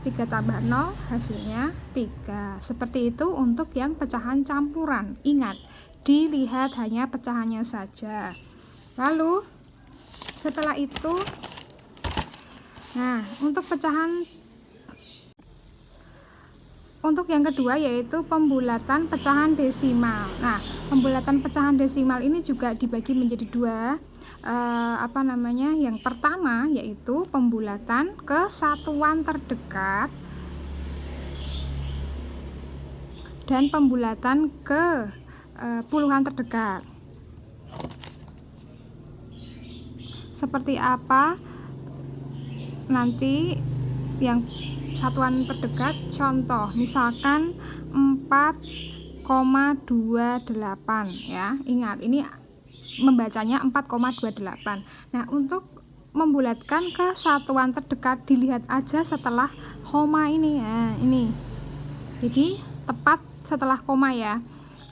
3 tambah 0 hasilnya 3. Seperti itu untuk yang pecahan campuran. Ingat, dilihat hanya pecahannya saja. Lalu setelah itu, nah untuk yang kedua yaitu pembulatan pecahan desimal. Nah, pembulatan pecahan desimal ini juga dibagi menjadi dua. Yang pertama yaitu pembulatan ke satuan terdekat dan pembulatan ke puluhan terdekat. Seperti apa nanti yang satuan terdekat, contoh misalkan 4,28 ya. Ingat, ini membacanya 4,28. Nah, untuk membulatkan ke satuan terdekat dilihat aja setelah koma ini ya, ini. Jadi tepat setelah koma ya.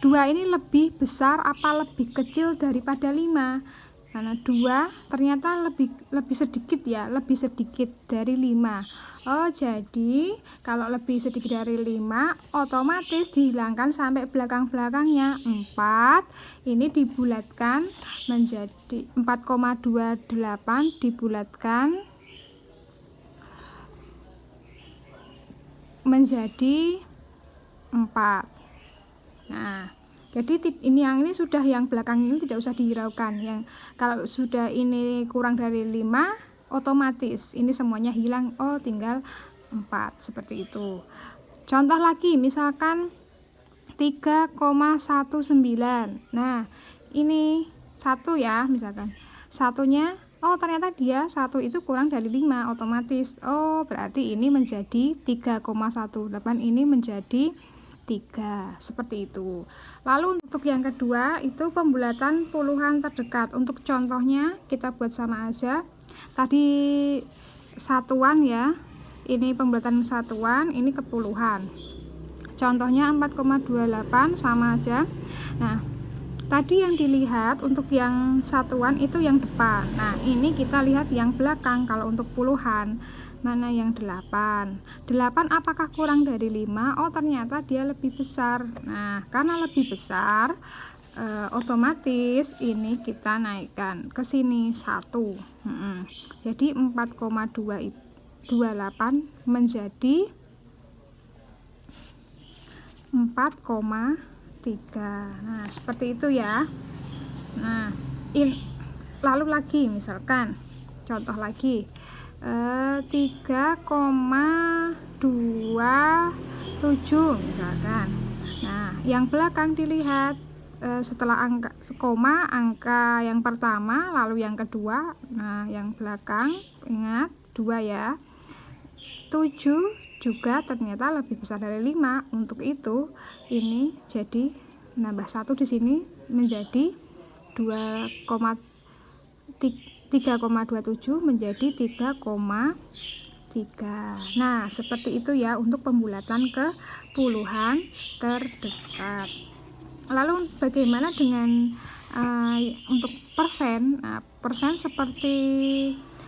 2 ini lebih besar apa lebih kecil daripada 5? Karena 2 ternyata lebih sedikit ya, lebih sedikit dari 5. Oh, jadi kalau lebih sedikit dari 5 otomatis dihilangkan sampai belakang-belakangnya. 4 ini dibulatkan menjadi 4,28 dibulatkan menjadi 4. Nah, jadi ini sudah, yang belakang ini tidak usah dihiraukan. Yang kalau sudah ini kurang dari 5 otomatis ini semuanya hilang. Oh, tinggal 4 seperti itu. Contoh lagi misalkan 3,19. Nah, ini 1 ya, misalkan satunya, oh ternyata dia 1 itu kurang dari 5 otomatis. Oh, berarti ini menjadi 3,18, ini menjadi 3, seperti itu. Lalu untuk yang kedua itu pembulatan puluhan terdekat. Untuk contohnya kita buat sama aja. Tadi satuan ya, ini pembulatan satuan, ini ke puluhan. Contohnya 4,28 sama aja. Nah, tadi yang dilihat untuk yang satuan itu yang depan. Nah, ini kita lihat yang belakang. Kalau untuk puluhan, mana yang 8? 8 apakah kurang dari 5? Oh, ternyata dia lebih besar. Nah, karena lebih besar, otomatis ini kita naikkan ke sini 1. Jadi 4,28 menjadi 4,3. Nah, seperti itu ya. Nah, lalu lagi misalkan contoh lagi 3,27 misalkan. Nah, yang belakang dilihat setelah angka koma, angka yang pertama lalu yang kedua. Nah, yang belakang ingat 2 ya. 7 juga ternyata lebih besar dari 5. Untuk itu ini jadi nambah 1 di sini menjadi 3,27 menjadi 3,3. Nah, seperti itu ya untuk pembulatan ke puluhan terdekat. Lalu bagaimana dengan untuk persen? Nah, persen seperti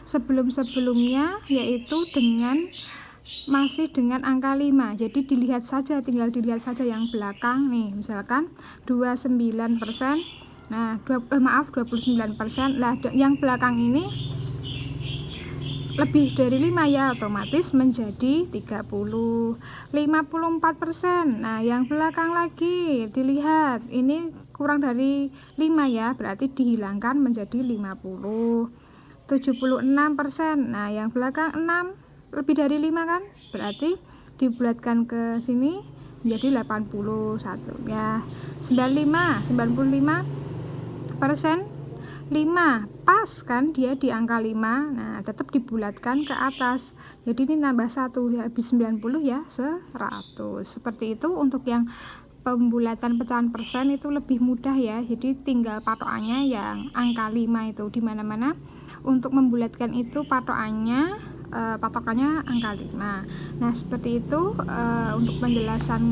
sebelum-sebelumnya, yaitu masih dengan angka 5. Jadi tinggal dilihat saja yang belakang nih. Misalkan 29%. Nah, 29%. Lah, yang belakang ini lebih dari 5 ya, otomatis menjadi 30. 54%. Nah, yang belakang lagi dilihat ini kurang dari 5 ya, berarti dihilangkan menjadi 50. 76%. Nah, yang belakang 6 lebih dari 5 kan, berarti dibulatkan ke sini menjadi 81 ya. 95% 5 pas kan, dia di angka 5. Nah, tetap dibulatkan ke atas, jadi ini nambah 1 ya, habis 90 ya 100. Seperti itu untuk yang pembulatan pecahan persen itu lebih mudah ya. Jadi tinggal patokannya yang angka 5 itu dimana-mana. Untuk membulatkan itu patokannya angka 5. Nah, seperti itu untuk penjelasan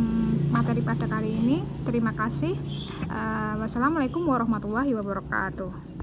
materi pada kali ini. Terima kasih. Wassalamualaikum warahmatullahi wabarakatuh.